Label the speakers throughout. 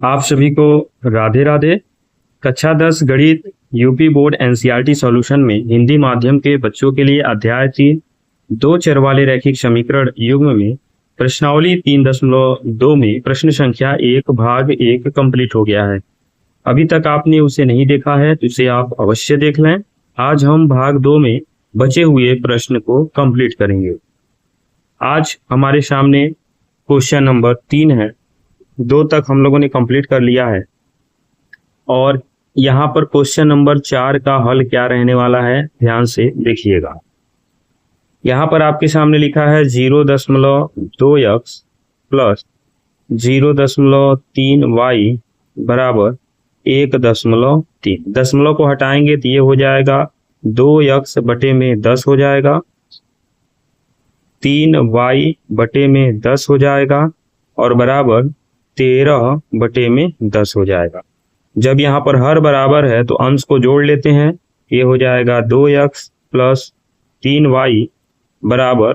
Speaker 1: आप सभी को राधे राधे। कक्षा 10 गणित यूपी बोर्ड एनसीईआरटी सॉल्यूशन में हिंदी माध्यम के बच्चों के लिए अध्याय 3 दो चर वाले रैखिक समीकरण युग्म में प्रश्नावली 3.2 में प्रश्न संख्या 1 भाग 1 कंप्लीट हो गया है। अभी तक आपने उसे नहीं देखा है तो इसे आप अवश्य देख लें। आज हम भाग 2 में बचे हुए प्रश्न को कंप्लीट करेंगे। आज हमारे सामने क्वेश्चन नंबर 3 है। 2 तक हम लोगों ने कंप्लीट कर लिया है और यहाँ पर क्वेश्चन नंबर 4 का हल क्या रहने वाला है, ध्यान से देखिएगा। यहाँ पर आपके सामने लिखा है 0.2x प्लस 0.3y बराबर 1.3। दशमलव को हटाएंगे तो ये हो जाएगा 2x बटे में 10 हो जाएगा, 3y बटे में 10 हो जाएगा और बराबर 13 बटे में 10 हो जाएगा। जब यहाँ पर हर बराबर है तो अंश को जोड़ लेते हैं। ये हो जाएगा 2x प्लस 3y बराबर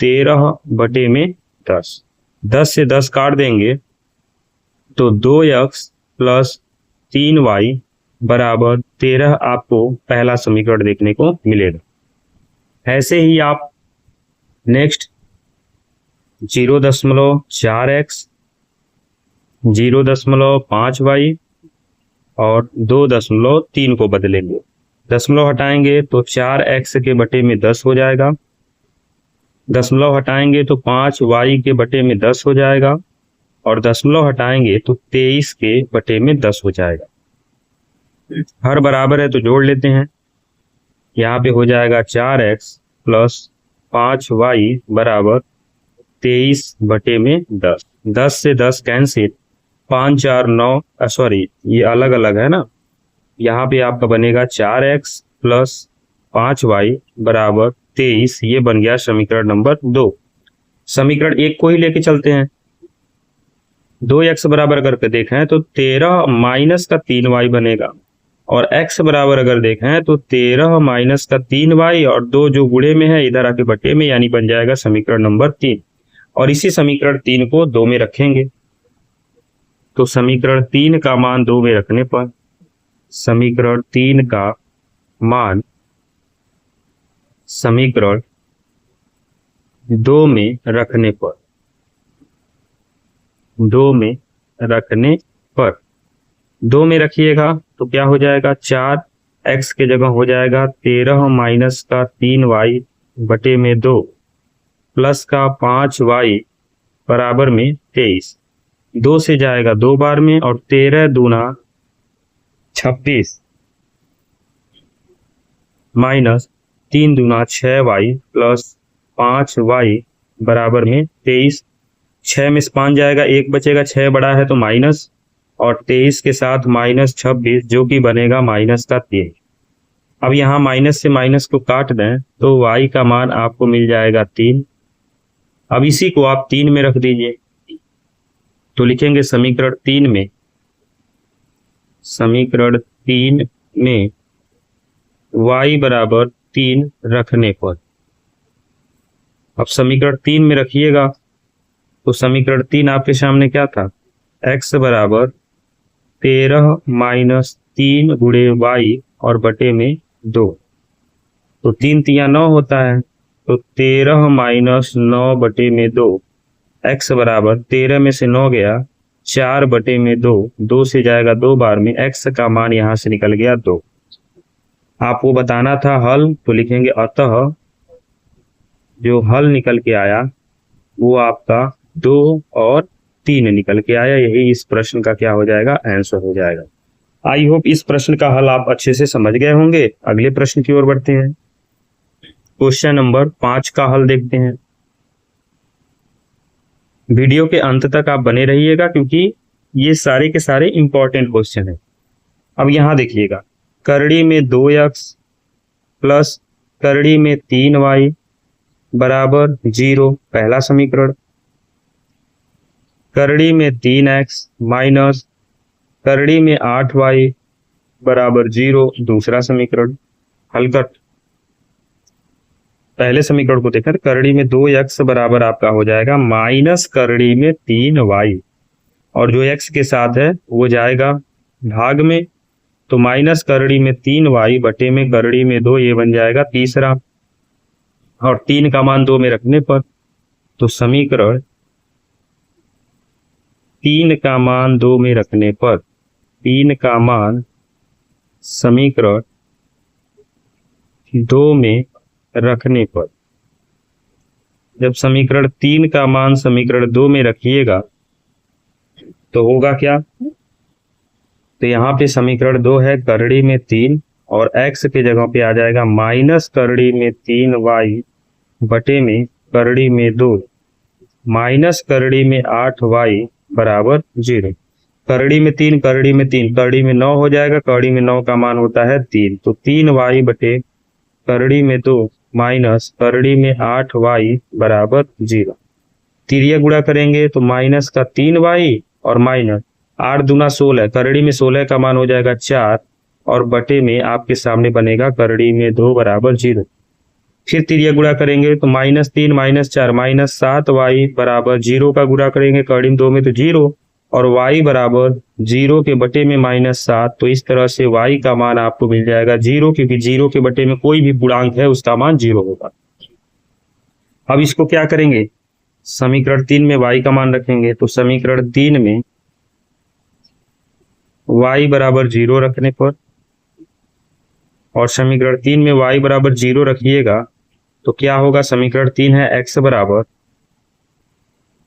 Speaker 1: 13 बटे में 10। 10 से 10 काट देंगे तो 2x प्लस 3y बराबर 13 आपको पहला समीकरण देखने को मिलेगा। ऐसे ही आप नेक्स्ट 0.4x, 0.5y और 2.3 को बदलेंगे। दशमलव हटाएंगे तो 4x के बटे में 10 हो जाएगा, दशमलव हटाएंगे तो 5y के बटे में 10 हो जाएगा और दशमलव हटाएंगे तो 23 के बटे में 10 हो जाएगा। हर बराबर है तो जोड़ लेते हैं। यहाँ पे हो जाएगा 4x प्लस 5y बराबर 23 बटे में 10। 10 से 10 कैंसिल, 5 4 9, सॉरी ये अलग अलग है ना। यहाँ पे आपका बनेगा 4x प्लस 5y बराबर 23। ये बन गया समीकरण नंबर 2। समीकरण 1 को ही लेके चलते हैं। 2x बराबर करके देखें तो 13 माइनस का 3y बनेगा और x बराबर अगर देखें तो 13 माइनस का 3y और 2 जो गुणे में है इधर आके बटे में, यानी बन जाएगा समीकरण नंबर 3। और इसी समीकरण 3 को 2 में रखेंगे तो समीकरण 3 का मान 2 में रखने पर, समीकरण 3 का मान समीकरण 2 में रखने पर, 2 में रखने पर 2 में रखिएगा तो क्या हो जाएगा, 4x के जगह हो जाएगा 13 माइनस का 3y बटे में 2 प्लस का 5y बराबर में 23। 2 से जाएगा 2 बार में और 13 दूना 26 माइनस 3 दूना 6y प्लस 5y बराबर में 23। 6 में से 5 जाएगा, 1 बचेगा, 6 बड़ा है तो माइनस और 23 के साथ माइनस 26 जो कि बनेगा माइनस का 3। अब यहाँ माइनस से माइनस को काट दें तो y का मान आपको मिल जाएगा 3। अब इसी को आप 3 में रख दीजिए तो लिखेंगे समीकरण 3 में, समीकरण 3 में y बराबर 3 रखने पर। अब समीकरण 3 में रखिएगा तो समीकरण 3 आपके सामने क्या था, x बराबर 13 माइनस 3 गुणे y और बटे में 2। तो 3 तिया 9 होता है तो 13 माइनस 9 बटे में 2। x बराबर 13 में से 9 गया 4 बटे में 2, 2 से जाएगा 2 बार में, x का मान यहाँ से निकल गया 2। आपको बताना था हल तो लिखेंगे अतः जो हल निकल के आया वो आपका 2 और 3 निकल के आया। यही इस प्रश्न का क्या हो जाएगा, आंसर हो जाएगा। आई होप इस प्रश्न का हल आप अच्छे से समझ गए होंगे। अगले प्रश्न की ओर बढ़ते हैं। क्वेश्चन नंबर 5 का हल देखते हैं। वीडियो के अंत तक आप बने रहिएगा क्योंकि ये सारे के सारे इंपॉर्टेंट क्वेश्चन है। अब यहाँ देखिएगा, करड़ी में 2x प्लस करड़ी में 3y बराबर 0 पहला समीकरण, करड़ी में 3x माइनस करड़ी में 8y बराबर 0 दूसरा समीकरण। हल कर पहले समीकरण को देखें तो करड़ी में 2x बराबर आपका हो जाएगा माइनस करड़ी में 3y और जो x के साथ है वो जाएगा भाग में, तो माइनस करड़ी में 3y बटे में करड़ी में 2, ये बन जाएगा तीसरा। और 3 का मान 2 में रखने पर तो समीकरण 3 का मान 2 में रखने पर, 3 का मान समीकरण 2 में रखने पर, जब समीकरण 3 का मान समीकरण 2 में रखिएगा तो होगा क्या, तो यहाँ पे समीकरण 2 है करड़ी में 3 और x के जगह पे आ जाएगा माइनस करड़ी में 3y बटे में करड़ी में 2 माइनस करड़ी में 8y बराबर 0। करड़ी में 3 करड़ी में 3 करड़ी में 9 हो जाएगा, करड़ी में 9 का मान होता है 3, तो 3y बटे करड़ी में 2 माइनस करड़ी में 8y बराबर 0। तिरिया गुणा करेंगे तो माइनस का 3y और माइनस 8 दूना 16, करड़ी में 16 का मान हो जाएगा 4 और बटे में आपके सामने बनेगा करड़ी में 2 बराबर 0। फिर तिरिया गुणा करेंगे तो माइनस 3 माइनस 4 माइनस 7y बराबर 0 का गुणा करेंगे, करड़ी में 2 में तो 0 और y बराबर 0 के बटे में माइनस 7, तो इस तरह से y का मान आपको मिल जाएगा 0, क्योंकि 0 के बटे में कोई भी पूर्णांक है उसका मान 0 होगा। अब इसको क्या करेंगे, समीकरण 3 में y का मान रखेंगे, तो समीकरण 3 में y बराबर 0 रखने पर, और समीकरण 3 में y बराबर 0 रखिएगा तो क्या होगा, समीकरण 3 है x बराबर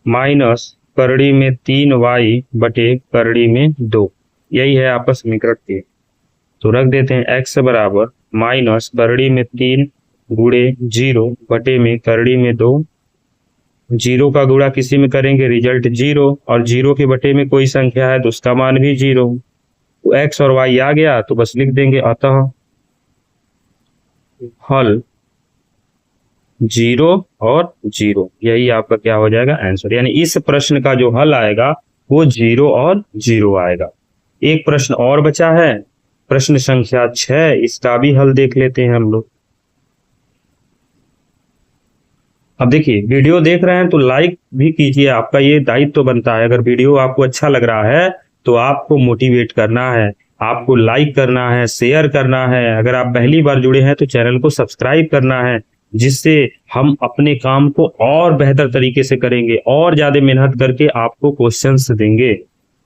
Speaker 1: माइनस करड़ी में 3y बटे करड़ी में 2, यही है आपका समीकरण 3। तो रख देते हैं x बराबर माइनस करड़ी में 3 गुणे 0 बटे में करड़ी में 2, 0 का गुणा किसी में करेंगे रिजल्ट 0, और 0 के बटे में कोई संख्या है तो उसका मान भी 0, तो x और y आ गया तो बस लिख देंगे, अतः हल 0 और 0, यही आपका क्या हो जाएगा आंसर। यानी इस प्रश्न का जो हल आएगा वो 0 और 0 आएगा। एक प्रश्न और बचा है, प्रश्न संख्या 6, इसका भी हल देख लेते हैं हम लोग। अब देखिए, वीडियो देख रहे हैं तो लाइक भी कीजिए, आपका ये दायित्व तो बनता है। अगर वीडियो आपको अच्छा लग रहा है तो आपको मोटिवेट करना है, आपको लाइक करना है, शेयर करना है। अगर आप पहली बार जुड़े हैं तो चैनल को सब्सक्राइब करना है, जिससे हम अपने काम को और बेहतर तरीके से करेंगे और ज्यादा मेहनत करके आपको क्वेश्चंस देंगे,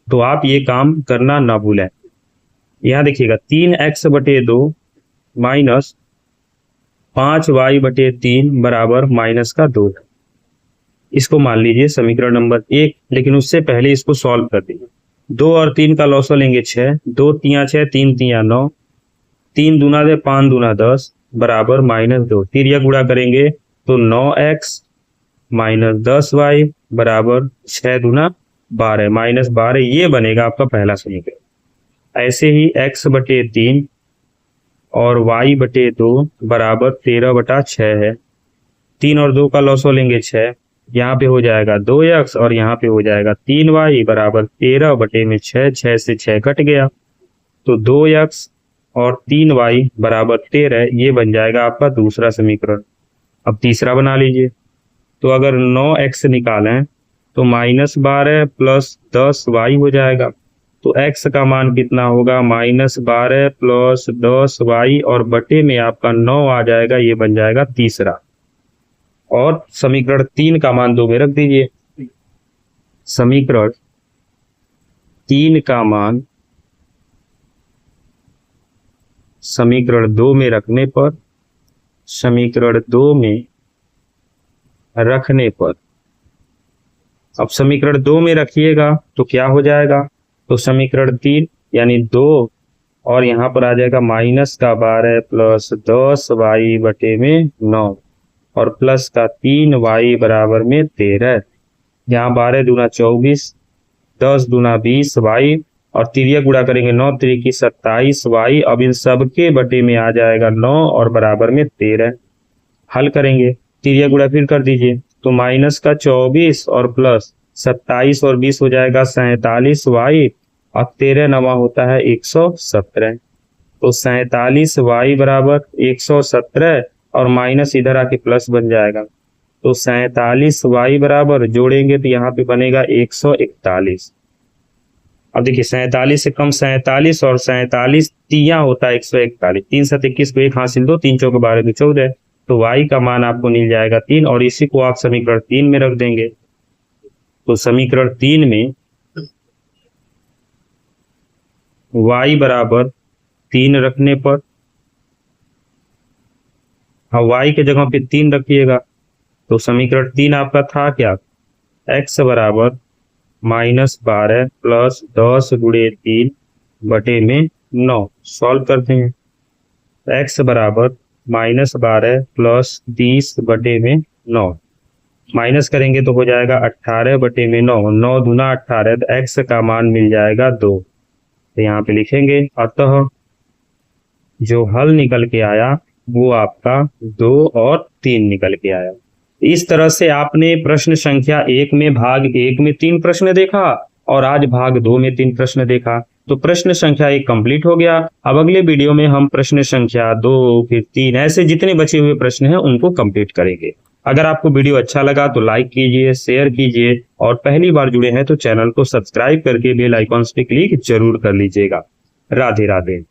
Speaker 1: तो आप ये काम करना ना भूलें। यहाँ देखिएगा 3x बटे 2 माइनस 5y बटे 3 बराबर माइनस का 2, इसको मान लीजिए समीकरण नंबर 1, लेकिन उससे पहले इसको सॉल्व कर दीजिए। 2 और 3 का लॉसो लेंगे 6, 2 तिया 6 3 तिया 9, 3 दूना दे 5 दूना 10 बराबर माइनस 2। तिरिया गुणा करेंगे तो 9x माइनस 10y बराबर 6 दूना 12 माइनस 12, ये बनेगा आपका पहला समीकरण। ऐसे ही x बटे 3 और y बटे 2 बराबर 13 बटा 6 है। 3 और 2 का लॉसो लेंगे 6, यहाँ पे हो जाएगा 2x और यहाँ पे हो जाएगा 3y बराबर 13 बटे में 6, 6 से 6 कट गया तो 2x और 3y बराबर 13, ये बन जाएगा आपका दूसरा समीकरण। अब तीसरा बना लीजिए, तो अगर 9x निकालें तो माइनस 12 प्लस 10y हो जाएगा, तो x का मान कितना होगा, माइनस 12 प्लस 10y और बटे में आपका 9 आ जाएगा, ये बन जाएगा तीसरा। और समीकरण 3 का मान 2 में रख दीजिए। समीकरण 3 का मान समीकरण 2 में रखने पर, समीकरण 2 में रखने पर, अब समीकरण 2 में रखिएगा तो क्या हो जाएगा, तो समीकरण 3 यानी 2 और यहाँ पर आ जाएगा माइनस का 12 प्लस 10y बटे में 9 और प्लस का 3y बराबर में 13। यहाँ 12 दूना 24, 10 दूना 20y और तिरिया गुणा करेंगे 9 त्रिकी 27y। अब इन सब के बटे में आ जाएगा 9 और बराबर में 13। हल करेंगे, तिरिया गुणा फिर कर दीजिए तो माइनस का 24 और प्लस 27 और 20 हो जाएगा 47y और 13 नवा होता है 117, तो 47y बराबर 117 और माइनस इधर आके प्लस बन जाएगा, तो 47y बराबर जोड़ेंगे तो यहाँ पे बनेगा 141। अब देखिए 47 से कम 47 और 47 तिया होता है 141, 3 7 21 को 1 हासिल 2, 3 चौके 12 की 14, तो y का मान आपको मिल जाएगा 3 और इसी को आप समीकरण 3 में रख देंगे। तो समीकरण 3 में y बराबर 3 रखने पर, हाँ y के जगह पे 3 रखिएगा, तो समीकरण 3 आपका था क्या, x बराबर -12 प्लस 10 गुणे 3 बटे में 9। सॉल्व करते हैं। x बराबर -12 प्लस 30 बटे में 9, माइनस करेंगे तो हो जाएगा 18 बटे में 9, 9 दूना 18, तो x का मान मिल जाएगा 2। तो यहाँ पे लिखेंगे अतः जो हल निकल के आया वो आपका 2 और 3 निकल के आया। इस तरह से आपने प्रश्न संख्या 1 में भाग 1 में 3 प्रश्न देखा और आज भाग 2 में 3 प्रश्न देखा। तो प्रश्न संख्या 1 कंप्लीट हो गया। अब अगले वीडियो में हम प्रश्न संख्या 2 फिर 3 ऐसे जितने बचे हुए प्रश्न हैं उनको कंप्लीट करेंगे। अगर आपको वीडियो अच्छा लगा तो लाइक कीजिए, शेयर कीजिए और पहली बार जुड़े हैं तो चैनल को सब्सक्राइब करके बेल आइकॉन पे क्लिक जरूर कर लीजिएगा। राधे राधे।